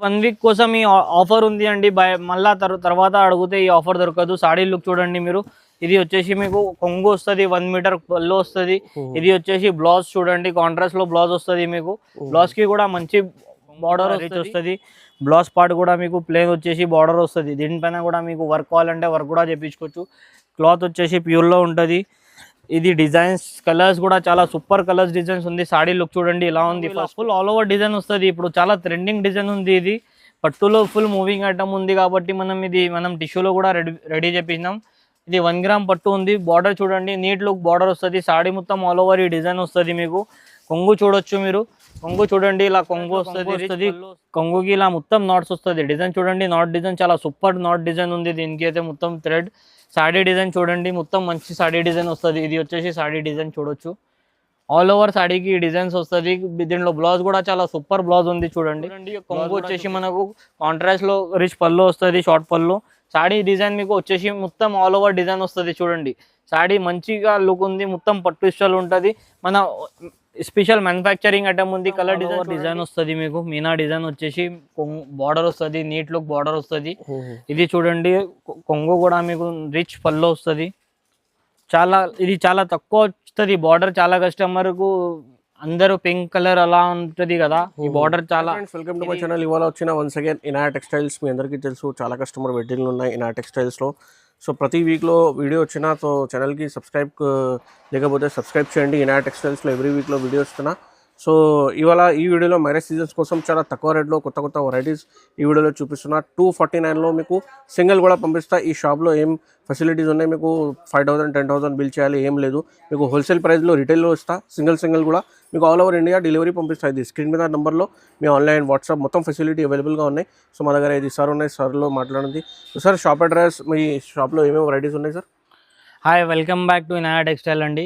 1 week కోసం ఈ offer ఉంది అండి. మళ్ళా తర్వాత అడిగితే ఈ ఆఫర్ దొరకదు. సాడీ లుక్ చూడండి మీరు. ఇది వచ్చేసి మీకు కొంగు వస్తుంది, 1 మీటర్ పళ్ళు వస్తుంది. ఇది వచ్చేసి బ్లౌజ్ చూడండి, కాంట్రాస్ట్ లో బ్లౌజ్ వస్తుంది మీకు. బ్లౌజ్ కి కూడా మంచి బార్డర్ వస్తుంది. బ్లౌజ్ పార్ట్ కూడా మీకు ప్లేన్ వచ్చేసి బార్డర్ వస్తుంది. దీనిపైన కూడా మీకు వర్క్ కావాలంటే వర్క్ కూడా చేయించుకోవచ్చు. క్లాత్ వచ్చేసి ప్యూర్ లో ఉంటుంది. ఇది డిజైన్స్ కలర్స్ కూడా చాలా సూపర్ కలర్స్ డిజైన్స్ ఉంది. సాడీ లుక్ చూడండి ఇలా ఉంది. ఫుల్ ఆల్ ఓవర్ డిజైన్ వస్తుంది. ఇప్పుడు చాలా ట్రెండింగ్ డిజైన్ ఉంది. ఇది పట్టులో ఫుల్ మూవింగ్ ఐటమ్ ఉంది కాబట్టి మనం టిష్యూలో కూడా రెడీ చేపించినాం. ఇది 1 గ్రామ్ పట్టు ఉంది. బార్డర్ చూడండి, నీట్ లుక్ బార్డర్ వస్తుంది. సాడీ మొత్తం ఆల్ ఓవర్ ఈ డిజైన్ వస్తుంది మీకు. కొంగు చూడొచ్చు మీరు. కొంగు చూడండి ఇలా కొంగు వస్తుంది. కొంగుకి ఇలా మొత్తం నాట్స్ వస్తుంది. డిజైన్ చూడండి, నాట్ డిజైన్ చాలా సూపర్ నాట్ డిజైన్ ఉంది. దీనికి అయితే మొత్తం థ్రెడ్. సాడీ డిజైన్ చూడండి, మొత్తం మంచి సాడీ డిజైన్ వస్తుంది. ఇది వచ్చేసి సాడీ డిజైన్ చూడొచ్చు. ఆల్ ఓవర్ సాడీకి డిజైన్స్ వస్తుంది. దీంట్లో బ్లౌజ్ కూడా చాలా సూపర్ బ్లౌజ్ ఉంది చూడండి. కొంగు వచ్చేసి మనకు కాంట్రాస్ట్ లో రిచ్ పళ్ళు వస్తుంది, షార్ట్ పళ్ళు. సాడీ డిజైన్ మీకు వచ్చేసి మొత్తం ఆల్ ఓవర్ డిజైన్ వస్తుంది చూడండి. సాడీ మంచిగా లుక్ ఉంది, మొత్తం పట్టు స్టైల్ ఉంటుంది. మన స్పెషల్ మ్యానుఫ్యాక్చరింగ్ ఐటమ్ ఉంది. కలర్ డిజైన్ వస్తుంది మీకు. మీనా డిజైన్ వచ్చేసి బార్డర్ వస్తుంది, నీట్ లుక్ బార్డర్ వస్తుంది. ఇది చూడండి, కొంగు కూడా మీకు రిచ్ పళ్ళు వస్తుంది. ఇది చాలా తక్కువ వస్తుంది బార్డర్. చాలా కస్టమర్ కు అందరూ పింక్ కలర్ అలా ఉంటుంది కదా, ఈ బార్డర్ చాలా. Welcome to my channel. ఇవాళ వచ్చిన వన్స్ అగైన్ ఇనాయా టెక్స్టైల్స్. మీ అందరికీ తెలుసు చాలా కస్టమర్ వెడ్డింగ్లు ఉన్నాయి ఇనాయా టెక్స్టైల్స్లో. సో ప్రతి వీక్లో వీడియో వచ్చినా సో ఛానల్కి లేకపోతే సబ్స్క్రైబ్ చేయండి. ఇనాయా టెక్స్టైల్స్లో ఎవ్రీ వీక్లో వీడియో వస్తున్నా. సో ఇవాళ ఈ వీడియోలో మ్యారేజ్ సీజన్స్ కోసం చాలా తక్కువ రేట్లో కొత్త వెరైటీస్ ఈ వీడియోలో చూపిస్తున్నా. 249లో మీకు సింగిల్ కూడా పంపిస్తా. ఈ షాప్లో ఏం ఫెసిలిటీస్ ఉన్నాయి, మీకు 5,000 10,000 బిల్ చేయాలి ఏం లేదు. మీకు హోల్సేల్ ప్రైస్లో రిటైల్లో ఇస్తా. సింగిల్ కూడా మీకు ఆల్ ఓవర్ ఇండియా డెలివరీ పంపిస్తాయి. ఇది స్క్రీన్ మీద నెంబర్లో మీ ఆన్లైన్ వాట్సాప్ మొత్తం ఫెసిలిటీ అవైలబుల్గా ఉన్నాయి. సో మా దగ్గర ఇది సార్ ఉన్నాయి, సార్లో మాట్లాడింది. సో సార్ షాప్ అడ్రస్, మీ షాప్లో ఏమేమి వెరైటీస్ ఉన్నాయి sir? Hi, welcome back to Inaya textile అండి.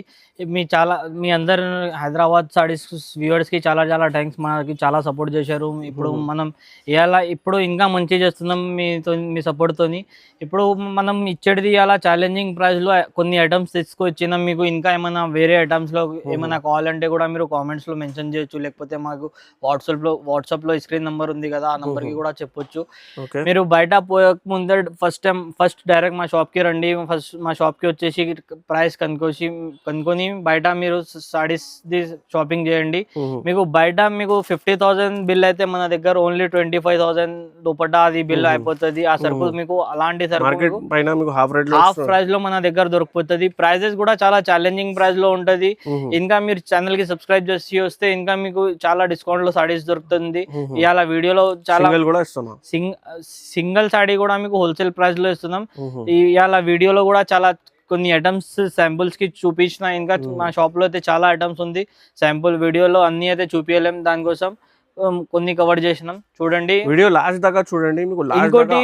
మీ అందరు హైదరాబాద్ సారీస్ వ్యూవర్స్కి చాలా థ్యాంక్స్. మనకి చాలా సపోర్ట్ చేశారు. మనం ఇప్పుడు ఇంకా మంచి చేస్తున్నాం మీ సపోర్ట్తోని. ఇప్పుడు మనం ఇచ్చేది ఇలా ఛాలెంజింగ్ ప్రైస్లో కొన్ని ఐటమ్స్ తీసుకొచ్చినాం మీకు. ఇంకా ఏమైనా వేరే ఐటమ్స్లో ఏమైనా కావాలంటే కూడా మీరు కామెంట్స్లో మెన్షన్ చేయొచ్చు, లేకపోతే మాకు వాట్సాప్లో స్క్రీన్ నెంబర్ ఉంది కదా, ఆ నెంబర్కి కూడా చెప్పొచ్చు. మీరు బయట పోయక ముందే ఫస్ట్ డైరెక్ట్ మా షాప్కి రండి. మా షాప్కి వచ్చేసి ప్రైస్ కనుక్కొని బయట మీరు సారీస్ షాపింగ్ చేయండి. మీకు బయట మీకు 50,000 బిల్ అయితే మన దగ్గర ఓన్లీ 25,000 దుపట్టా అది బిల్ అయిపోతుంది. ఆ సరుకు మీకు అలాంటి సరుకు హాఫ్ ప్రైస్ లో మన దగ్గర దొరికిపోతుంది. ప్రైజెస్ కూడా చాలా ఛాలెంజింగ్ ప్రైస్ లో ఉంటది. ఇంకా మీరు ఛానల్ కి సబ్స్క్రైబ్ చేసి వస్తే ఇంకా మీకు చాలా డిస్కౌంట్ లో సారీస్ దొరుకుతుంది. ఇవాళ వీడియోలో చాలా సింగిల్ సారీ కూడా మీకు హోల్సేల్ ప్రైస్ లో ఇస్తున్నాం. ఇవాళ వీడియోలో కూడా చాలా కొన్ని ఐటమ్స్ శాంపుల్స్ కి చూపించిన. ఇంకా మా షాప్ లో అయితే చాలా ఐటమ్స్ ఉంది. శాంపుల్ వీడియోలో అన్ని అయితే చూపించలేం, దానికోసం కొన్ని కవర్ చేసినాం. చూడండి వీడియో లాస్ట్ దాకా చూడండి. మీకు ఇంకోటి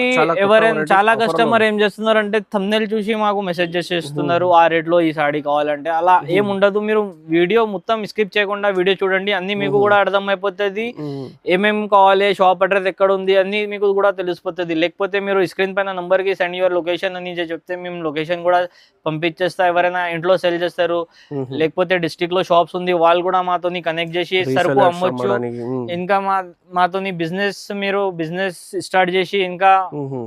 ఎవరైనా చాలా కస్టమర్ ఏం చేస్తున్నారు అంటే థంబ్నెయిల్ చూసి మాకు మెసేజ్ చేసేస్తున్నారు, ఆ రేట్ లో ఈ సాడీ కావాలంటే. అలా ఏం ఉండదు. మీరు వీడియో మొత్తం స్కిప్ చేయకుండా వీడియో చూడండి, అన్ని మీకు కూడా అర్థం అయిపోతుంది. ఏమేమి కావాలి, షాప్ అడ్రస్ ఎక్కడ ఉంది అన్ని మీకు కూడా తెలిసిపోతుంది. లేకపోతే మీరు స్క్రీన్ పైన నంబర్ కి సెండ్ యువర్ లొకేషన్ అని చెప్తే మేము లొకేషన్ కూడా పంపించేస్తా. ఎవరైనా ఇంట్లో సెల్ చేస్తారు, లేకపోతే డిస్ట్రిక్ట్ లో షాప్స్ ఉంది, వాళ్ళు కూడా మాతోని కనెక్ట్ చేసి సరుకు అమ్మొచ్చు. ఇంకా మాతోని మీరు బిజినెస్ స్టార్ట్ చేసి ఇంకా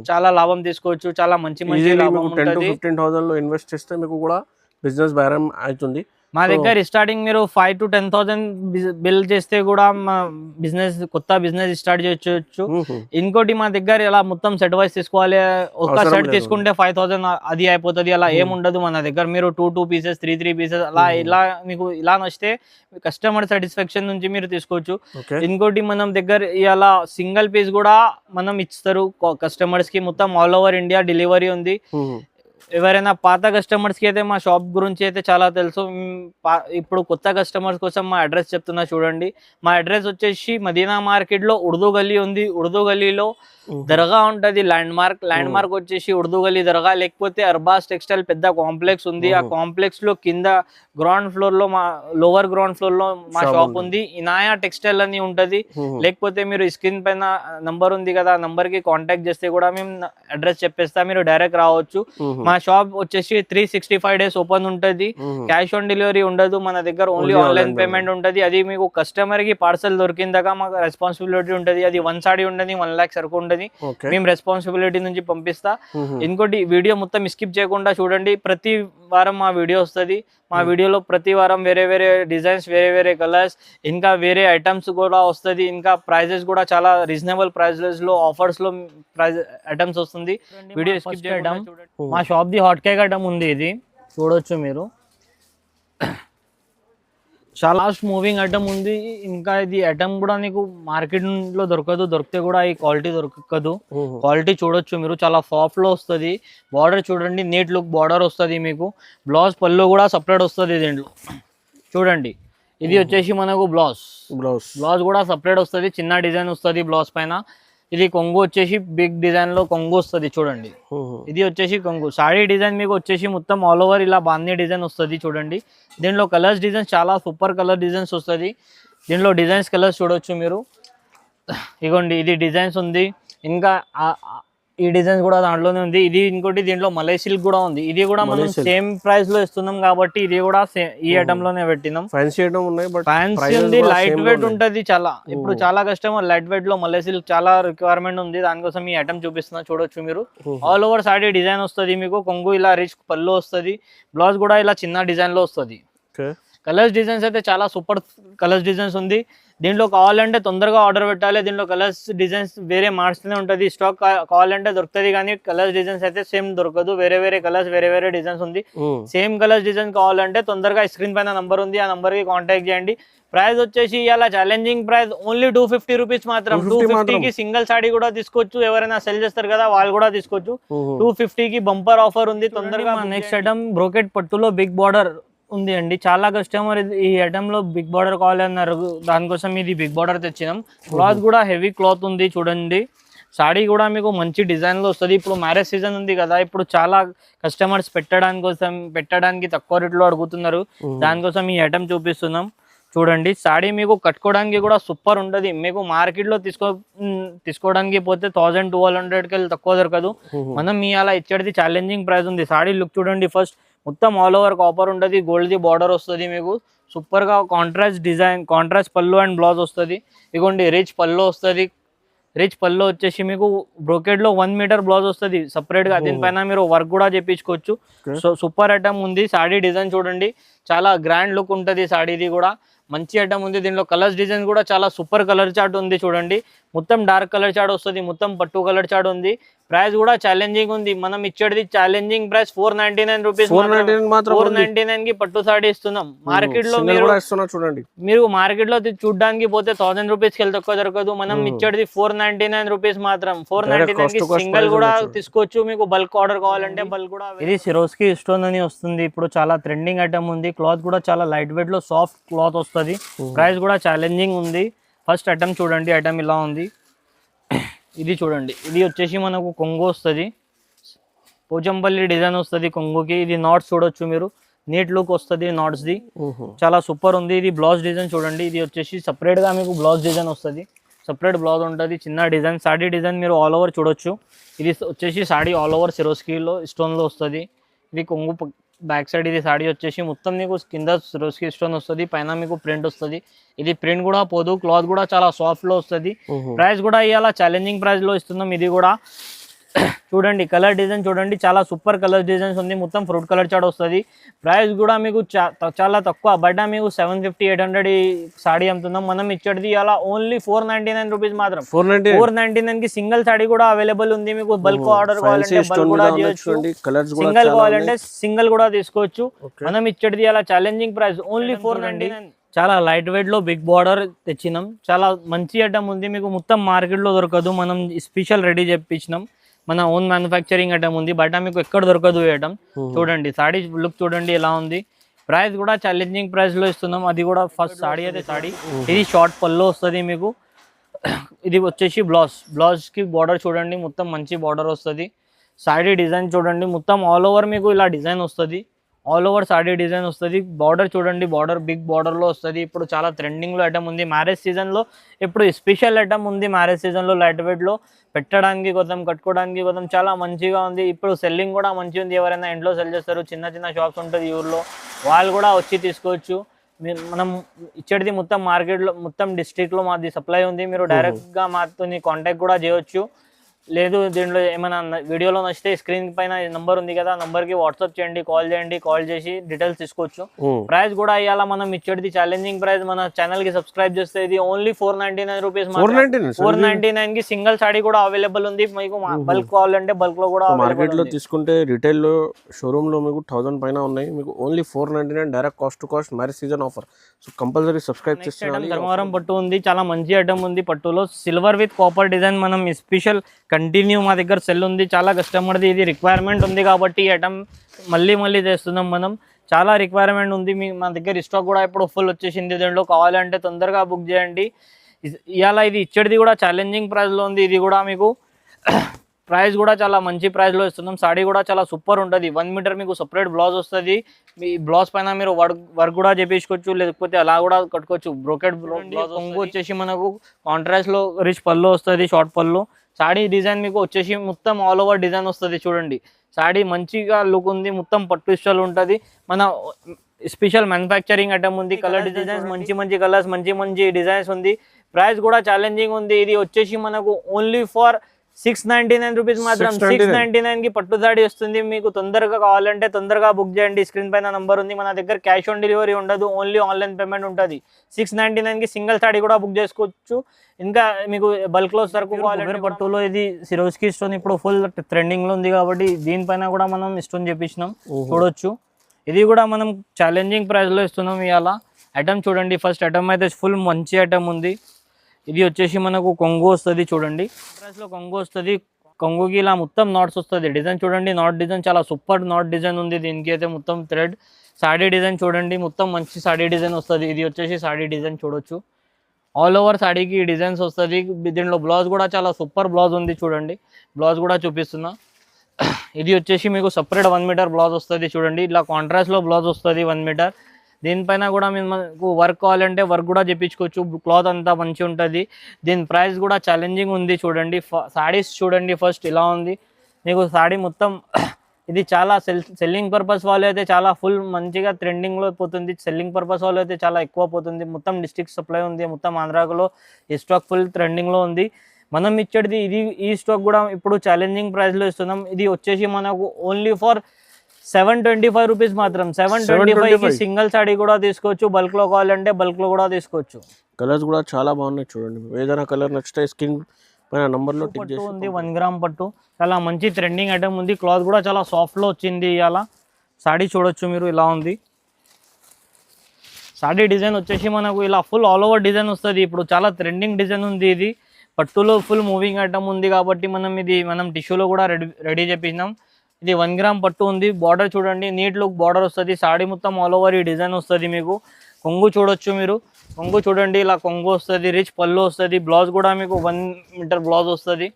చాలా లాభం తీసుకోవచ్చు. చాలా మంచి లాభం ఉంటుంది. 10,000 లో ఇన్వెస్ట్ చేస్తే మీకు కూడా బిజినెస్ బేరం అవుతుంది. మా దగ్గర స్టార్టింగ్ మీరు 5,000 to 10,000 బిల్ చేస్తే కూడా కొత్త బిజినెస్ స్టార్ట్ చేయొచ్చు. ఇంకోటి మా దగ్గర ఇలా మొత్తం సెట్ వైస్ తీసుకోవాలి. ఒక సెట్ తీసుకుంటే 5,000 అది అయిపోతుంది. అలా ఏముండదు మన దగ్గర. మీరు 2 పీసెస్ 3 పీసెస్ ఇలా మీకు ఇలా నచ్చితే కస్టమర్ సాటిస్ఫాక్షన్ నుంచి మీరు తీసుకోవచ్చు. ఇంకోటి మనం దగ్గర ఇలా సింగిల్ పీస్ కూడా మనం ఇస్తారు కస్టమర్స్ కి. మొత్తం ఆల్ ఓవర్ ఇండియా డెలివరీ ఉంది. ఎవరైనా పాత కస్టమర్స్ కి అయితే మా షాప్ గురించి అయితే చాలా తెలుసు. ఇప్పుడు కొత్త కస్టమర్స్ కోసం మా అడ్రస్ చెప్తున్నా చూడండి. మా అడ్రస్ వచ్చేసి మదీనా మార్కెట్ లో ఉర్దూ గల్లీ ఉంది. ఉర్దూ గల్లీలో దర్గా ఉంటది. ల్యాండ్ మార్క్ వచ్చేసి ఉర్దూ గల్లీ దర్గా. లేకపోతే అర్బాస్ టెక్స్టైల్ పెద్ద కాంప్లెక్స్ ఉంది. ఆ కాంప్లెక్స్ లో కింద లోవర్ గ్రౌండ్ ఫ్లోర్ లో మా షాప్ ఉంది. ఇనాయా టెక్స్టైల్ అని ఉంటది. లేకపోతే మీరు స్క్రీన్ పైన నంబర్ ఉంది కదా, ఆ నంబర్ కి కాంటాక్ట్ చేస్తే కూడా మేము అడ్రస్ చెప్పేస్తా, మీరు డైరెక్ట్ రావచ్చు. మా షాప్ వచ్చేసి 365 days ఓపెన్ ఉంటుంది. క్యాష్ ఆన్ డెలివరీ ఉండదు మన దగ్గర, ఓన్లీ ఆన్లైన్ పేమెంట్ ఉంటుంది. అది మీకు కస్టమర్ కి పార్సల్ దొరికిందాక మాకు రెస్పాన్సిబిలిటీ ఉంటుంది. అది 1 సాడీ ఉండదు, 1 lakh సరుకు ఉండదు, మేము రెస్పాన్సిబిలిటీ నుంచి పంపిస్తా. ఇంకోటి వీడియో మొత్తం స్కిప్ చేయకుండా చూడండి. ప్రతి వారం మా వీడియో వస్తుంది. మా వీడియోలో ప్రతి వారం వేరే వేరే డిజైన్స్, వేరే వేరే కలర్స్, ఇంకా వేరే ఐటమ్స్ కూడా వస్తుంది. ఇంకా ప్రైజెస్ కూడా చాలా రీజనబుల్ ప్రైజెస్ లో, ఆఫర్స్ లో ప్రైజ్ ఐటమ్స్ వస్తుంది. వీడియో స్కిప్ చేయడం. మా shop the hot cake item ఉంది, ఇది చూడొచ్చు మీరు. చాలా ఫాస్ట్ మూవింగ్ ఐటమ్ ఉంది. ఇంకా ఇది ఐటమ్ కూడా నీకు మార్కెట్ లో దొరకదు, దొరికితే కూడా ఈ క్వాలిటీ దొరకదు. క్వాలిటీ చూడొచ్చు మీరు, చాలా సాఫ్ట్ లో వస్తుంది. బార్డర్ చూడండి, నీట్ లుక్ బార్డర్ వస్తుంది మీకు. బ్లౌజ్ పళ్ళు కూడా సపరేట్ వస్తుంది దీంట్లో చూడండి. ఇది వచ్చేసి మనకు బ్లౌజ్ కూడా సపరేట్ వస్తుంది, చిన్న డిజైన్ వస్తుంది బ్లౌజ్ పైన. ఇది కొంగు వచ్చేసి బిగ్ డిజైన్ లో కొంగు వస్తుంది చూడండి. ఇది వచ్చేసి కొంగు. సాడీ డిజైన్ మీకు వచ్చేసి మొత్తం ఆల్ ఓవర్ ఇలా బాందీ డిజైన్ వస్తుంది చూడండి. దీంట్లో కలర్స్ డిజైన్స్ చాలా సూపర్ కలర్ డిజైన్స్ వస్తుంది. దీంట్లో డిజైన్స్ కలర్స్ చూడొచ్చు మీరు. ఇగోండి ఇది డిజైన్స్ ఉంది, ఇంకా ఈ డిజైన్స్ కూడా దాంట్లోనే ఉంది. ఇది ఇంకోటి దీంట్లో మలై సిల్క్ కూడా ఉంది. ఇది కూడా మనం సేమ్ ప్రైస్ లో ఇస్తున్నాం కాబట్టి ఇది కూడా ఈ ఐటమ్ లోనే పెట్టినాం. ఫ్యాన్సీ ఐటమ్ ఉన్నాయి, బట్ ఫ్యాన్సీ ఉంది, లైట్ వెయిట్ ఉంటది చాలా. ఇప్పుడు చాలా కస్టమర్ లైట్ వెయిట్ లో మలై సిల్క్ చాలా రిక్వైర్మెంట్ ఉంది, దానికోసం ఈ ఐటమ్ చూపిస్తున్నా చూడొచ్చు మీరు. ఆల్ ఓవర్ సాడీ డిజైన్ వస్తుంది మీకు. కొంగు ఇలా రిచ్ పళ్ళు వస్తుంది, బ్లౌజ్ కూడా ఇలా చిన్న డిజైన్ లో వస్తుంది. కలర్స్ డిజైన్స్ అయితే చాలా సూపర్ కలర్స్ డిజైన్స్ ఉంది. దీంట్లో కావాలంటే తొందరగా ఆర్డర్ పెట్టాలి. దీంట్లో కలర్స్ డిజైన్స్ వేరే మార్చుతూనే ఉంటుంది. స్టాక్ కావాలంటే దొరుకుతుంది, కానీ కలర్స్ డిజైన్స్ అయితే సేమ్ దొరకదు. వేరే వేరే కలర్స్, వేరే వేరే డిజైన్స్ ఉంది. సేమ్ కలర్స్ డిజైన్ కావాలంటే తొందరగా స్క్రీన్ పైన నంబర్ ఉంది, ఆ నంబర్ కి కాంటాక్ట్ చేయండి. ప్రైస్ వచ్చేసి ఇలా ఛాలెంజింగ్ ప్రైస్ ఓన్లీ 250 రూపీస్ మాత్రం. 250 కి సింగిల్ సాడీ కూడా తీసుకోవచ్చు. ఎవరైనా సెల్ చేస్తారు కదా వాళ్ళు కూడా తీసుకోవచ్చు. 250 కి బంపర్ ఆఫర్ ఉంది. తొందరగా నెక్స్ట్ ఐటమ్ బ్రోకెట్ పట్టులో బిగ్ బార్డర్ ఉంది అండి. చాలా కస్టమర్ ఈ ఐటమ్ లో బిగ్ బార్డర్ కావాలన్నారు, దానికోసం ఇది బిగ్ బార్డర్ తెచ్చినాం. క్లాత్ కూడా హెవీ క్లాత్ ఉంది చూడండి. సాడీ కూడా మీకు మంచి డిజైన్ లో వస్తుంది. ఇప్పుడు మ్యారేజ్ సీజన్ ఉంది కదా, ఇప్పుడు చాలా కస్టమర్స్ పెట్టడానికి తక్కువ రేట్లో అడుగుతున్నారు, దానికోసం ఈ ఐటమ్ చూపిస్తున్నాం చూడండి. సాడీ మీకు కట్టుకోవడానికి కూడా సూపర్ ఉంటుంది. మీకు మార్కెట్ లో తీసుకోవడానికి పోతే 1200కి తక్కువ దొరకదు. మనం మీ అలా ఇచ్చేది ఛాలెంజింగ్ ప్రైస్ ఉంది. సాడీ లుక్ చూడండి. ఫస్ట్ మొత్తం ఆల్ ఓవర్ కాపర్ ఉంటుంది, గోల్డ్ ది బార్డర్ వస్తుంది మీకు. సూపర్ గా కాంట్రాస్ట్ డిజైన్, కాంట్రాస్ట్ పళ్ళు అండ్ బ్లౌజ్ వస్తుంది. ఇగోండి రిచ్ పళ్ళు వస్తుంది. రిచ్ పళ్ళు వచ్చేసి మీకు బ్రోకెడ్ లో 1 మీటర్ బ్లౌజ్ వస్తుంది సపరేట్ గా. దీనిపైన మీరు వర్క్ కూడా చేయించుకోవచ్చు. సో సూపర్ ఐటమ్ ఉంది. సాడీ డిజైన్ చూడండి, చాలా గ్రాండ్ లుక్ ఉంటుంది సాడీది కూడా. మంచి ఐటమ్ ఉంది. దీనిలో కలర్స్ డిజైన్ కూడా చాలా సూపర్ కలర్ చార్ట్ ఉంది చూడండి. మొత్తం డార్క్ కలర్ చార్ట్ వస్తుంది, మొత్తం పట్టు కలర్ చార్ట్ ఉంది. ప్రైస్ కూడా ఛాలెంజింగ్ ఉంది. మనం ఇచ్చేది ఛాలెంజింగ్ ప్రైస్ 499 రూపీస్. 499 కి పట్టు సాడీ ఇస్తున్నాం. మార్కెట్ లో మీరు మార్కెట్ లో చూడడానికి పోతే 1000 రూపీస్ కి తక్కువ దొరకదు. మనం ఇచ్చేది 499 రూపీస్ మాత్రం. 499 కి సింగిల్ కూడా తీసుకోవచ్చు. మీకు బల్క్ ఆర్డర్ కావాలంటే బల్క్ కూడా. ఇది సిరోస్కి స్టోన్ అని వస్తుంది, ఇప్పుడు చాలా ట్రెండింగ్ ఐటమ్ ఉంది. క్లాత్ కూడా చాలా లైట్ వెయిట్ లో సాఫ్ట్ క్లాత్ వస్తుంది. ప్రైస్ కూడా ఛాలెంజింగ్ ఉంది. ఫస్ట్ ఐటమ్ చూడండి, ఐటమ్ ఇలా ఉంది. ఇది చూడండి, ఇది వచ్చేసి మనకు కొంగు వస్తుంది, పోచంపల్లి డిజైన్ వస్తుంది కొంగుకి. ఇది నాట్స్ చూడొచ్చు మీరు, నీట్ లుక్ వస్తుంది నాట్స్ ది, చాలా సూపర్ ఉంది. ఇది బ్లౌజ్ డిజైన్ చూడండి. ఇది వచ్చేసి సపరేట్ గా మీకు బ్లౌజ్ డిజైన్ వస్తుంది, సపరేట్ బ్లౌజ్ ఉంటుంది. చిన్న డిజైన్ సాడీ డిజైన్ మీరు ఆల్ ఓవర్ చూడొచ్చు. ఇది వచ్చేసి సాడీ ఆల్ ఓవర్ సిరోస్కీలో స్టోన్ లో వస్తుంది. ఇది కొంగు బ్యాక్ సైడ్. ఇది సాడీ వచ్చేసి మొత్తం మీకు కింద సిరోస్కి స్టోన్ వస్తుంది, పైన మీకు ప్రింట్ వస్తుంది. ఇది ప్రింట్ కూడా పోదు, క్లాత్ కూడా చాలా సాఫ్ట్ లో వస్తుంది. ప్రైస్ కూడా ఇవాళ ఛాలెంజింగ్ ప్రైస్ లో ఇస్తున్నాం. ఇది కూడా చూడండి, కలర్ డిజైన్ చూడండి, చాలా సూపర్ కలర్ డిజైన్స్ ఉంది. మొత్తం ఫ్రూట్ కలర్ చాట్ వస్తుంది. ప్రైస్ కూడా మీకు చాలా తక్కువ, బయట మీకు 750-800 ఈ సాడీ అమ్ముతున్నాం. మనం ఇచ్చేది అలా ఓన్లీ 499 రూపీస్ మాత్రం. 499 కి సింగిల్ సాడీ కూడా అవైలబుల్ ఉంది. మీకు బల్క్ ఆర్డర్ కావాలంటే బల్క్ కూడా చేయొచ్చు, సింగిల్ కావాలంటే సింగిల్ కూడా తీసుకోవచ్చు. మనం ఇచ్చేది అలా ఛాలెంజింగ్ ప్రైస్ ఓన్లీ 499. చాలా లైట్ వెయిట్ లో బిగ్ బార్డర్ తెచ్చినాం. చాలా మంచి ఐటమ్ ఉంది. మీకు మొత్తం మార్కెట్ లో దొరకదు, మనం స్పెషల్ రెడీ చేయించినాం. మన ఓన్ మ్యానుఫ్యాక్చరింగ్ ఐటమ్ ఉంది, బయట మీకు ఎక్కడ దొరకదు ఈ ఐటమ్. చూడండి సాడీ లుక్ చూడండి ఎలా ఉంది. ప్రైస్ కూడా ఛాలెంజింగ్ ప్రైస్ లో ఇస్తున్నాం. అది కూడా ఫస్ట్ సాడీ అయితే సాడీ. ఇది షార్ట్ పళ్ళు వస్తుంది మీకు. ఇది వచ్చేసి బ్లౌజ్ కి బార్డర్ చూడండి, మొత్తం మంచి బార్డర్ వస్తుంది. సాడీ డిజైన్ చూడండి, మొత్తం ఆల్ ఓవర్ మీకు ఇలా డిజైన్ వస్తుంది. ఆల్ ఓవర్ సాడీ డిజైన్ వస్తుంది. బార్డర్ చూడండి, బార్డర్ బిగ్ బార్డర్లో వస్తుంది. ఇప్పుడు చాలా ట్రెండింగ్లో ఐటమ్ ఉంది మ్యారేజ్ సీజన్లో. ఇప్పుడు స్పెషల్ ఐటమ్ ఉంది మ్యారేజ్ సీజన్లో, లైట్ వెయిట్లో పెట్టడానికి కోసం, కట్టుకోవడానికి కోసం చాలా మంచిగా ఉంది. ఇప్పుడు సెల్లింగ్ కూడా మంచిగా ఉంది. ఎవరైనా ఇంట్లో సెల్ చేస్తారు, చిన్న చిన్న షాప్స్ ఉంటుంది ఊర్లో, వాళ్ళు కూడా వచ్చి తీసుకోవచ్చు. మనం ఇచ్చేది మొత్తం మార్కెట్లో, మొత్తం డిస్ట్రిక్ట్లో మాది సప్లై ఉంది. మీరు డైరెక్ట్గా మాతో కాంటాక్ట్ కూడా చేయవచ్చు. లేదు దీంట్లో ఏమైనా వీడియోలో నచ్చితే స్క్రీన్ పైన నెంబర్ ఉంది కదా, నంబర్కి వాట్సాప్ చేయండి, కాల్ చేసి డీటెయిల్స్ తీసుకోవచ్చు. ప్రైస్ కూడా ఇవాళ మనం ఇచ్చేది ఛాలెంజింగ్ ప్రైస్. మన ఛానల్ కి సబ్స్క్రైబ్ చేస్తే ఇది ఓన్లీ 499 రూపీస్. 499 కి సింగిల్ సాడీ కూడా అవైలబుల్ ఉంది. మీకు బల్క్ కావాలంటే బల్క్ లో కూడా మార్కెట్ లో తీసుకుంటే రిటైల్ లో షోరూమ్ లో మీకు 1000 పైన ఉన్నాయి. మీకు only 499 direct cost to caste marriage season offer. So compulsory subscribe చేసుకోండి. ధర్మవరం పట్టు ఉంది, చాలా మంచి ఐటమ్ ఉంది పట్టులో. సిల్వర్ విత్ కాపర్ డిజైన్ మనం స్పెషల్ కంటిన్యూ మా దగ్గర సెల్ ఉంది. చాలా కస్టమర్ది ఇది రిక్వైర్మెంట్ ఉంది కాబట్టి ఐటమ్ మళ్ళీ చేస్తున్నాం మనం. చాలా రిక్వైర్మెంట్ ఉంది. మా దగ్గర స్టాక్ కూడా ఇప్పుడు ఫుల్ వచ్చేసింది. దీంట్లో కావాలంటే తొందరగా బుక్ చేయండి. ఇవాళ ఇది ఇచ్చేది కూడా ఛాలెంజింగ్ ప్రైస్లో ఉంది. ఇది కూడా మీకు ప్రైస్ కూడా చాలా మంచి ప్రైస్లో ఇస్తున్నాం. సాడీ కూడా చాలా సూపర్ ఉంటుంది. 1 మీటర్ మీకు సపరేట్ బ్లౌజ్ వస్తుంది. మీ బ్లౌజ్ పైన మీరు వర్క్ కూడా చేపించుకోవచ్చు, లేకపోతే అలా కూడా కట్టుకోవచ్చు. Brocade blouse. కొంగు వచ్చేసి మనకు కాంట్రాస్ట్లో రిచ్ పళ్ళు వస్తుంది, షార్ట్ పళ్ళు. సాడీ డిజైన్ మీకు వచ్చేసి మొత్తం ఆల్ ఓవర్ డిజైన్ వస్తుంది. చూడండి సాడీ మంచిగా లుక్ ఉంది, మొత్తం పట్టు స్టైల్ ఉంటుంది. మన స్పెషల్ మ్యానుఫ్యాక్చరింగ్ ఐటమ్ ఉంది. కలర్ డిజైన్స్ మంచి కలర్స్, మంచి డిజైన్స్ ఉంది. ప్రైస్ కూడా ఛాలెంజింగ్ ఉంది. ఇది వచ్చేసి మనకు ఓన్లీ ఫర్ 699 రూపీస్ మాత్రం. 699 కి పట్టు సాడీ వస్తుంది. మీకు తొందరగా కావాలంటే తొందరగా బుక్ చేయండి. స్క్రీన్ పైన నంబర్ ఉంది. మన దగ్గర క్యాష్ ఆన్ డెలివరీ ఉండదు, ఓన్లీ ఆన్లైన్ పేమెంట్ ఉంటుంది. 699 కి సింగిల్ సాడీ కూడా బుక్ చేసుకోవచ్చు. ఇంకా మీకు బల్క్ లో సరుకు కావాలంటే పట్టులో ఇది సిరోజ్కి స్టోన్ ఇప్పుడు ఫుల్ ట్రెండింగ్ లో ఉంది కాబట్టి దీనిపైన కూడా మనం స్టోన్ చేపించినాం, చూడొచ్చు. ఇది కూడా మనం ఛాలెంజింగ్ ప్రైస్ లో ఇస్తున్నాం ఇవాళ. ఐటమ్ చూడండి, ఫస్ట్ ఐటమ్ అయితే ఫుల్ మంచి ఐటమ్ ఉంది. ఇది వచ్చేసి మనకు కొంగు వస్తుంది. చూడండి లో కొంగు వస్తుంది. కొంగుకి ఇలా మొత్తం నాట్స్ వస్తుంది. డిజైన్ చూడండి, నాట్ డిజైన్ చాలా సూపర్ నాట్ డిజైన్ ఉంది. దీనికి అయితే మొత్తం థ్రెడ్. సాడీ డిజైన్ చూడండి, మొత్తం మంచి సాడీ డిజైన్ వస్తుంది. ఇది వచ్చేసి సాడీ డిజైన్ చూడొచ్చు. ఆల్ ఓవర్ సాడీకి డిజైన్స్ వస్తుంది. దీంట్లో బ్లౌజ్ కూడా చాలా సూపర్ బ్లౌజ్ ఉంది. చూడండి బ్లౌజ్ కూడా చూపిస్తున్నా. ఇది వచ్చేసి మీకు సపరేట్ 1 మీటర్ బ్లౌజ్ వస్తుంది. చూడండి ఇలా కాంట్రాస్ట్లో బ్లౌజ్ వస్తుంది 1 మీటర్. దీనిపైన కూడా మనకు వర్క్ కావాలంటే వర్క్ కూడా చేయించుకోవచ్చు. క్లాత్ అంతా మంచిగా ఉంటుంది. దీని ప్రైస్ కూడా ఛాలెంజింగ్ ఉంది. చూడండి సాడీస్ చూడండి, ఫస్ట్ ఇలా ఉంది మీకు సాడీ మొత్తం. ఇది చాలా సెల్లింగ్ పర్పస్ వాళ్ళు అయితే చాలా ఫుల్ మంచిగా ట్రెండింగ్లో పోతుంది. సెల్లింగ్ పర్పస్ వాళ్ళు అయితే చాలా ఎక్కువ పోతుంది. మొత్తం డిస్ట్రిక్ట్ సప్లై ఉంది. మొత్తం ఆంధ్రాలో ఈ స్టాక్ ఫుల్ ట్రెండింగ్లో ఉంది. మనం ఇచ్చేది ఈ స్టాక్ కూడా ఇప్పుడు ఛాలెంజింగ్ ప్రైస్లో ఇస్తున్నాం. ఇది వచ్చేసి మనకు ఓన్లీ ఫర్ 725 రూపీస్ మాత్రం. 725కి సింగిల్ సాడీ కూడా తీసుకోవచ్చు. బల్క్ లో కావాలంటే బల్క్ లో కూడా తీసుకోవచ్చు. కలర్స్ కూడా చాలా బాగున్నాయి. చూడండి ఏదైనా కలర్ నచ్చితే స్క్రీన్ పైన నంబర్ లో టిక్ చేసి ఉంది. 1 గ్రామ్ పట్టు చాలా మంచి ట్రెండింగ్ ఐటమ్ ఉంది. క్లాత్ కూడా చాలా సాఫ్ట్ లో వచ్చింది. ఇవాళ సాడీ చూడొచ్చు మీరు, ఇలా ఉంది సాడీ డిజైన్ వచ్చేసి మనకు ఇలా ఫుల్ ఆల్ ఓవర్ డిజైన్ వస్తుంది. ఇప్పుడు చాలా ట్రెండింగ్ డిజైన్ ఉంది. ఇది పట్టులో ఫుల్ మూవింగ్ ఐటమ్ ఉంది కాబట్టి మనం టిష్యూలో కూడా రెడీ చేపించినాం. ఇది 1 గ్రామ్ పట్టు ఉంది. బార్డర్ చూడండి, నీట్ లుక్ బార్డర్ వస్తుంది. సాడీ మొత్తం ఆల్ ఓవర్ ఈ డిజైన్ వస్తుంది. మీకు కొంగు చూడొచ్చు మీరు, కొంగు చూడండి ఇలా కొంగు వస్తుంది. రిచ్ పళ్ళు వస్తుంది. బ్లౌజ్ కూడా మీకు 1 మీటర్ బ్లౌజ్ వస్తుంది.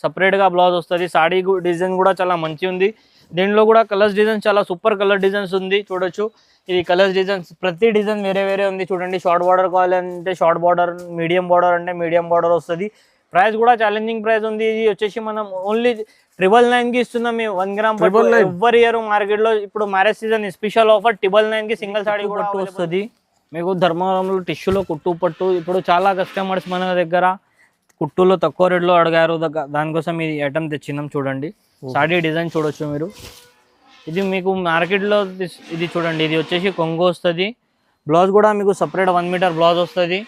సపరేట్గా బ్లౌజ్ వస్తుంది. సాడీ డిజైన్ కూడా చాలా మంచి ఉంది. దీంట్లో కూడా కలర్స్ డిజైన్స్ చాలా సూపర్ కలర్ డిజైన్స్ ఉంది. చూడొచ్చు ఇది కలర్స్ డిజైన్స్, ప్రతి డిజైన్ వేరే ఉంది. చూడండి షార్ట్ బార్డర్ కావాలంటే షార్ట్ బార్డర్, మీడియం బార్డర్ అంటే మీడియం బార్డర్ వస్తుంది. ప్రైస్ కూడా ఛాలెంజింగ్ ప్రైస్ ఉంది. ఇది వచ్చేసి మనం ఓన్లీ 999కి ఇస్తున్నాం. 1 గ్రామ్ ఎవ్వరి ఇయర్ మార్కెట్లో ఇప్పుడు మ్యారేజ్ సీజన్ స్పెషల్ ఆఫర్ 999కి సింగిల్ సాడీ కూడా వస్తుంది. మీకు ధర్మవరంలో టిష్యూలో కుట్టు పట్టు ఇప్పుడు చాలా కస్టమర్స్ మన దగ్గర కుట్టులో తక్కువ రేట్లో అడిగారు. దానికోసం ఈ ఐటమ్ తెచ్చినాం. చూడండి సాడీ డిజైన్ చూడొచ్చు మీరు. ఇది మీకు మార్కెట్లో ఇది చూడండి, ఇది వచ్చేసి కొంగు వస్తుంది. బ్లౌజ్ కూడా మీకు సపరేట్ 1 మీటర్ బ్లౌజ్ వస్తుంది.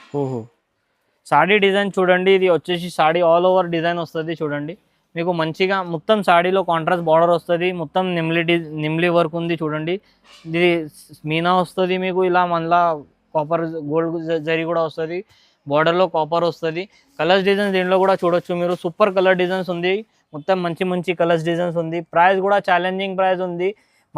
సాడీ డిజైన్ చూడండి, ఇది వచ్చేసి సాడీ ఆల్ ఓవర్ డిజైన్ వస్తుంది. చూడండి మీకు మంచిగా మొత్తం సాడీలో కాంట్రాస్ట్ బార్డర్ వస్తుంది. మొత్తం నిమ్లీ వర్క్ ఉంది. చూడండి ఇది మీనా వస్తుంది. మీకు ఇలా మళ్ళా కాపర్ గోల్డ్ జరీ కూడా వస్తుంది. బార్డర్లో కాపర్ వస్తుంది. కలర్స్ డిజైన్స్ దీంట్లో కూడా చూడొచ్చు మీరు. సూపర్ కలర్ డిజైన్స్ ఉంది. మొత్తం మంచి కలర్స్ డిజైన్స్ ఉంది. ప్రైస్ కూడా ఛాలెంజింగ్ ప్రైస్ ఉంది.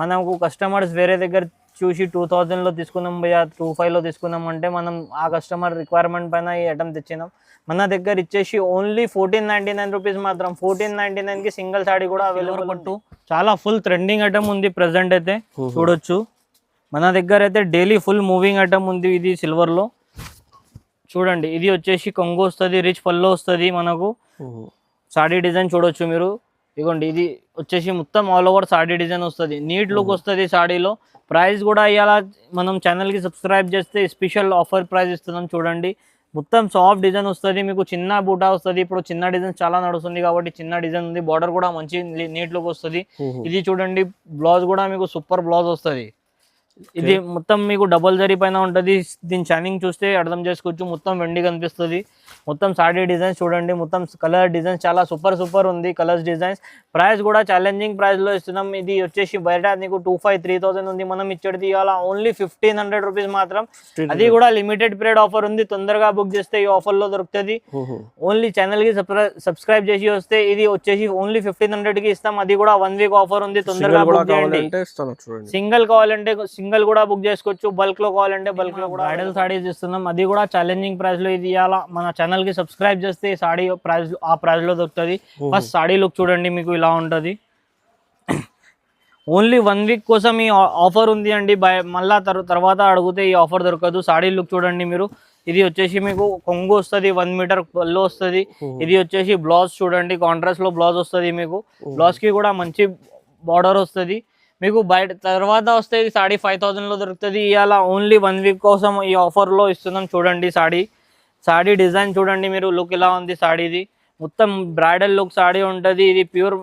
మనకు కస్టమర్స్ వేరే దగ్గర చూసి 2000లో తీసుకున్నాం భయ్యా 25లో తీసుకున్నాం అంటే మనం ఆ కస్టమర్ రిక్వైర్మెంట్ పైన ఈ ఐటమ్ తెచ్చినాం. మన దగ్గర ఇచ్చేసి ఓన్లీ 1499 రూపీస్ మాత్రం. 1499కి సింగిల్ సాడీ కూడా అవైలబుల్ పట్టు. చాలా ఫుల్ ట్రెండింగ్ ఐటమ్ ఉంది ప్రెసెంట్ అయితే చూడొచ్చు. మన దగ్గర అయితే డైలీ ఫుల్ మూవింగ్ ఐటమ్ ఉంది. ఇది సిల్వర్లో చూడండి. ఇది వచ్చేసి కొంగు వస్తుంది, రిచ్ పల్లో వస్తుంది మనకు. సాడీ డిజైన్ చూడొచ్చు మీరు. ఇదిగోండి ఇది వచ్చేసి మొత్తం ఆల్ ఓవర్ సాడీ డిజైన్ వస్తుంది. నీట్ లుక్ వస్తుంది సాడీలో. ప్రైస్ కూడా ఇవాళ మనం ఛానల్కి సబ్స్క్రైబ్ చేస్తే స్పెషల్ ఆఫర్ ప్రైస్ ఇస్తున్నాం చూడండి. మొత్తం సాఫ్ట్ డిజైన్ వస్తుంది మీకు. చిన్న బూటా వస్తుంది. ఇప్పుడు చిన్న డిజైన్ చాలా నడుస్తుంది కాబట్టి చిన్న డిజైన్ ఉంది. బార్డర్ కూడా మంచి నీట్ లుక్ వస్తుంది. ఇది చూడండి బ్లౌజ్ కూడా మీకు సూపర్ బ్లౌజ్ వస్తుంది. ఇది మొత్తం మీకు డబుల్ జరీ పైన ఉంటుంది. దీని షైనింగ్ చూస్తే అర్థం చేసుకోవచ్చు. మొత్తం వెండి కనిపిస్తుంది. మొత్తం సాడీ డిజైన్స్ చూడండి. మొత్తం కలర్ డిజైన్స్ చాలా సూపర్ ఉంది కలర్స్ డిజైన్స్. ప్రైస్ కూడా ఛాలెంజింగ్ ప్రైస్లో ఇస్తున్నాం. ఇది వచ్చేసి బయట నీకు 2500-3000 ఉంది. మనం ఇచ్చేది ఇవాళ ఓన్లీ 1500 రూపీస్ మాత్రం. అది కూడా లిమిటెడ్ పీరియడ్ ఆఫర్ ఉంది. తొందరగా బుక్ చేస్తే ఈ ఆఫర్లో దొరుకుతుంది. ఓన్లీ ఛానల్కి సబ్స్క్రైబ్ చేసి వస్తే ఇది వచ్చేసి ఓన్లీ 1500కి ఇస్తాం. అది కూడా 1 వీక్ ఆఫర్ ఉంది. తొందరగా బుక్ చేయండి. సింగిల్ కావాలంటే సింగిల్ కూడా బుక్ చేసుకోవచ్చు. బల్క్ లో కావాలంటే బల్క్ లో కూడా బ్రైడల్ సాడీస్ ఇస్తున్నాం. అది కూడా ఛాలెంజింగ్ ప్రైస్ లో. ఇది ఇవాళ మన ఛానల్ కి సబ్స్క్రైబ్ చేస్తే సాడీ ప్రైస్ ఆ ప్రైస్ లో దొరుకుతుంది. ఫస్ట్ సాడీ లుక్ చూడండి మీకు ఇలా ఉంటది. ఓన్లీ 1 వీక్ కోసం ఈ ఆఫర్ ఉంది అండి. మళ్ళా తర్వాత అడిగితే ఈ ఆఫర్ దొరకదు. సాడీ లుక్ చూడండి మీరు. ఇది వచ్చేసి మీకు కొంగు వస్తుంది, 1 మీటర్ పళ్ళు వస్తుంది. ఇది వచ్చేసి బ్లౌజ్ చూడండి. కాంట్రాస్ట్ లో బ్లౌజ్ వస్తుంది మీకు. బ్లౌజ్ కి కూడా మంచి బార్డర్ వస్తుంది మీకు. బయట తర్వాత వస్తే ఇది సాడీ 5000లో దొరుకుతుంది. ఇవాళ ఓన్లీ 1 వీక్ కోసం ఈ ఆఫర్లో ఇస్తున్నాం చూడండి. సాడీ డిజైన్ చూడండి మీరు. లుక్ ఇలా ఉంది సాడీది. మొత్తం బ్రైడల్ లుక్ సాడీ ఉంటుంది. ఇది ప్యూర్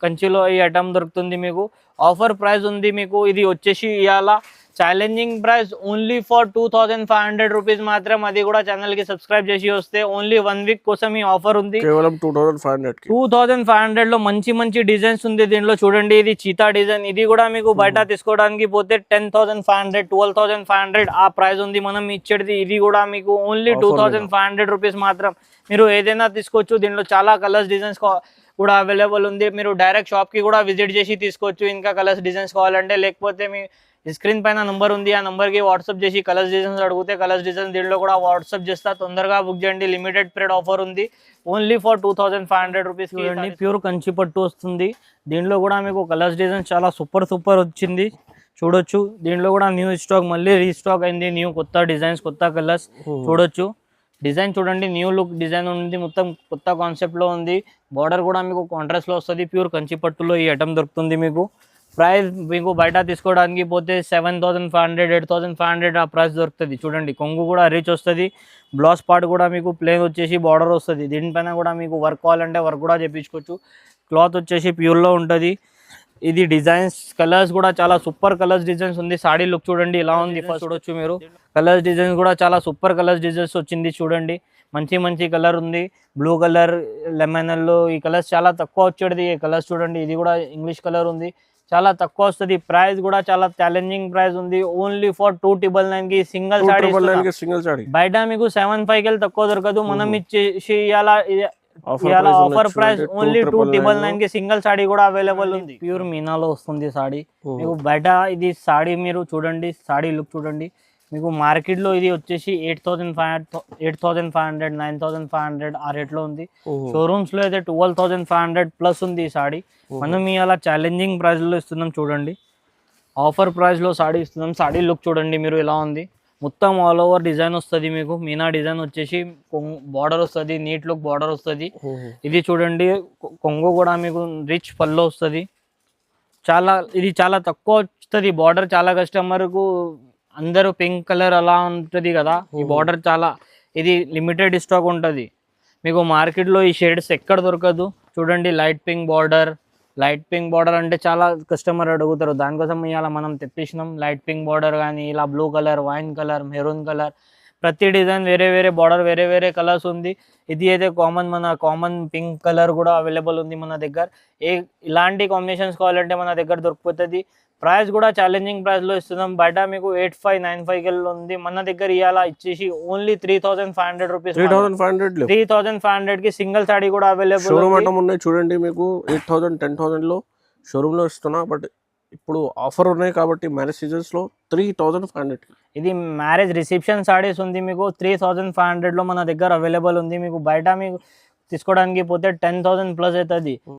కంచిలో ఈ ఐటమ్ దొరుకుతుంది మీకు. ఆఫర్ ప్రైస్ ఉంది మీకు. ఇది వచ్చేసి ఇవాళ challenging price only for 2500 rupees మాత్రం. అది కూడా ఛానల్ కి సబ్స్క్రైబ్ చేసి వస్తే ఓన్లీ 1 వీక్ కోసం ఈ ఆఫర్ ఉంది. కేవలం 2500 లో మంచి డిజైన్స్ ఉంది దీంట్లో చూడండి. ఇది చీతా డిజైన్. ఇది కూడా మీకు బయట తీసుకోవడానికి పోతే 10,500 12,500 ఆ ప్రైస్ ఉంది. మనం ఇచ్చేది ఇది కూడా మీకు ఓన్లీ 2500 రూపీస్ మాత్రం. మీరు ఏదైనా తీసుకోవచ్చు. దీంట్లో చాలా కలర్స్ డిజైన్స్ కూడా అవైలబుల్ ఉంది. మీరు డైరెక్ట్ షాప్ కి కూడా విజిట్ చేసి తీసుకోవచ్చు ఇంకా కలర్స్ డిజైన్స్ కావాలంటే. లేకపోతే మీ స్క్రీన్ పైన నంబర్ ఉంది. ఆ నంబర్కి వాట్సాప్ చేసి కలర్స్ డిజైన్స్ అడిగితే కలర్స్ డిజైన్స్ దీంట్లో కూడా వాట్సాప్ చేస్తా. తొందరగా బుక్ చేయండి. లిమిటెడ్ పీరియడ్ ఆఫర్ ఉంది. ఓన్లీ ఫర్ 2500 రూపీస్ చూడండి. ప్యూర్ కంచి పట్టు వస్తుంది. దీంట్లో కూడా మీకు కలర్స్ డిజైన్స్ చాలా సూపర్ వచ్చింది చూడొచ్చు. దీంట్లో కూడా న్యూ స్టాక్ మళ్ళీ రీస్టాక్ అయింది. న్యూ కొత్త డిజైన్స్, కొత్త కలర్స్ చూడొచ్చు. డిజైన్ చూడండి. న్యూ లుక్ డిజైన్ ఉంది. మొత్తం కొత్త కాన్సెప్ట్ లో ఉంది. బార్డర్ కూడా మీకు కాంట్రాస్ట్ లో వస్తుంది. ప్యూర్ కంచి పట్టులో ఈ ఐటమ్ దొరుకుతుంది మీకు. ప్రైస్ మీకు బయట తీసుకోవడానికి పోతే 7,500 8,500 ఆ ప్రైస్ దొరుకుతుంది చూడండి. కొంగు కూడా రిచ్ వస్తుంది. బ్లౌజ్ పార్ట్ కూడా మీకు ప్లేన్ వచ్చేసి బార్డర్ వస్తుంది. దీనిపైన కూడా మీకు వర్క్ కావాలంటే వర్క్ కూడా చేయించుకోవచ్చు. క్లాత్ వచ్చేసి ప్యూర్లో ఉంటుంది. ఇది డిజైన్స్ కలర్స్ కూడా చాలా సూపర్ కలర్స్ డిజైన్స్ ఉంది. సాడీ లుక్ చూడండి ఇలా ఉంది. ఫస్ట్ చూడొచ్చు మీరు. కలర్స్ డిజైన్స్ కూడా చాలా సూపర్ కలర్స్ డిజైన్స్ వచ్చింది చూడండి. మంచి కలర్ ఉంది. బ్లూ కలర్, లెమన్ ఎల్లో ఈ కలర్స్ చాలా తక్కువ వచ్చేది. ఈ కలర్స్ చూడండి. ఇది కూడా ఇంగ్లీష్ కలర్ ఉంది. చాలా తక్కువ వస్తుంది. ప్రైస్ కూడా చాలా ఛాలెంజింగ్ ప్రైస్ ఉంది. ఓన్లీ ఫర్ 299 కి సింగిల్ సాడీ. బయట మీకు 75 తక్కువ దొరకదు. మనం ఇచ్చేసి ఆఫర్ ప్రైస్ ఓన్లీ 299 కి సింగిల్ సాడీ కూడా అవైలబుల్ ఉంది. ప్యూర్ మీనాలో వస్తుంది సాడీ మీకు. బయట ఇది సాడీ మీరు చూడండి. సాడీ లుక్ చూడండి. మీకు మార్కెట్ లో ఇది వచ్చేసి 8,500 9,500 ఆ రేట్ లో ఉంది. షోరూమ్స్ లో అయితే 12,500 ప్లస్ ఉంది ఈ సాడీ. మనం ఇలా ఛాలెంజింగ్ ప్రైస్ లో ఇస్తున్నాం చూడండి. ఆఫర్ ప్రైస్ లో సాడీ ఇస్తున్నాం. సాడీ లుక్ చూడండి మీరు ఎలా ఉంది. మొత్తం ఆల్ ఓవర్ డిజైన్ వస్తుంది మీకు. మీనా డిజైన్ వచ్చేసి బార్డర్ వస్తుంది. నీట్ లుక్ బార్డర్ వస్తుంది. ఇది చూడండి. కొంగు కూడా మీకు రిచ్ పల్లో వస్తుంది. ఇది చాలా తక్కువ వస్తుంది. బార్డర్ చాలా కస్టమర్ కు అందరూ పింక్ కలర్ అలా ఉంటుంది కదా. ఈ బార్డర్ చాలా ఇది లిమిటెడ్ స్టాక్ ఉంటుంది మీకు. మార్కెట్లో ఈ షేడ్స్ ఎక్కడ దొరకదు చూడండి. లైట్ పింక్ బార్డర్ అంటే చాలా కస్టమర్ అడుగుతారు. దానికోసం ఇవాళ మనం తెప్పించినాం. లైట్ పింక్ బార్డర్ కానీ ఇలా blue colour, wine colour, maroon colour ప్రతి డిజైన్ వేరే బార్డర్ వేరే కలర్స్ ఉంది. ఇది అయితే కామన్ పింక్ కలర్ కూడా అవైలబుల్ ఉంది మన దగ్గర. ఇలాంటి కాంబినేషన్స్ కావాలంటే మన దగ్గర దొరికిపోతుంది. ప్రైస్ కూడా ఛాలెంజింగ్ ప్రైస్ లో ఇస్తున్నాం. బయట మీకు 8,595 ఉంది. మన దగ్గర ఇవాళ ఇచ్చేసి ఓన్లీ 3,500 రూపీస్. 3,500 కి సింగిల్ సాడీ కూడా అవైలబుల్ ఉన్నాయి చూడండి. మీకు 8,000 10,000 లో షోరూమ్ లో ఇస్తున్నా. బట్ ఇప్పుడు ఆఫర్ ఉన్నాయి కాబట్టి మ్యారేజ్ సీజన్స్లో 3500. ఇది మ్యారేజ్ రిసెప్షన్ సారీస్ ఉంది మీకు 3500లో మన దగ్గర అవైలబుల్ ఉంది. మీకు బయట మీకు తీసుకోవడానికి పోతే 10,000 ప్లస్ అవుతుంది.